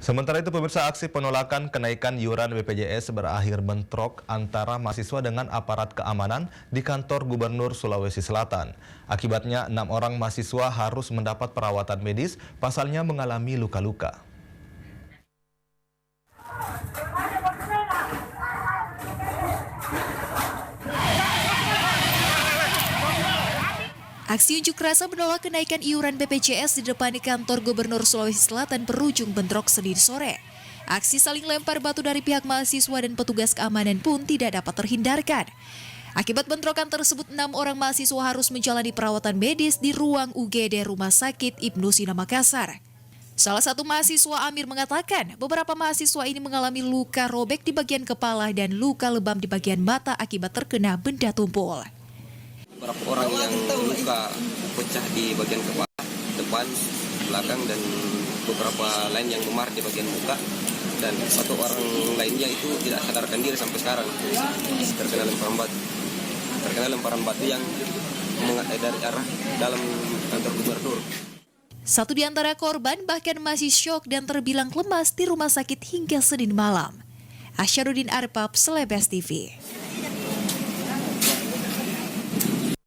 Sementara itu pemirsa, aksi penolakan kenaikan iuran BPJS berakhir bentrok antara mahasiswa dengan aparat keamanan di kantor Gubernur Sulawesi Selatan. Akibatnya 6 orang mahasiswa harus mendapat perawatan medis, pasalnya mengalami luka-luka. Aksi unjuk rasa menolak kenaikan iuran BPJS di depan kantor Gubernur Sulawesi Selatan berujung bentrok Senin sore. Aksi saling lempar batu dari pihak mahasiswa dan petugas keamanan pun tidak dapat terhindarkan. Akibat bentrokan tersebut, 6 orang mahasiswa harus menjalani perawatan medis di ruang UGD Rumah Sakit Ibnu Sina Makassar. Salah satu mahasiswa Amir mengatakan beberapa mahasiswa ini mengalami luka robek di bagian kepala dan luka lebam di bagian mata akibat terkena benda tumpul. Beberapa orang yang luka pecah di bagian kepala, depan, belakang, dan beberapa lain yang memar di bagian muka, dan satu orang lainnya itu tidak sadarkan diri sampai sekarang, terkena lemparan batu yang dari arah dalam kantor gubernur. Satu di antara korban bahkan masih syok dan terbilang lemas di rumah sakit hingga Senin malam. Asyarudin Arpap, Selebes TV.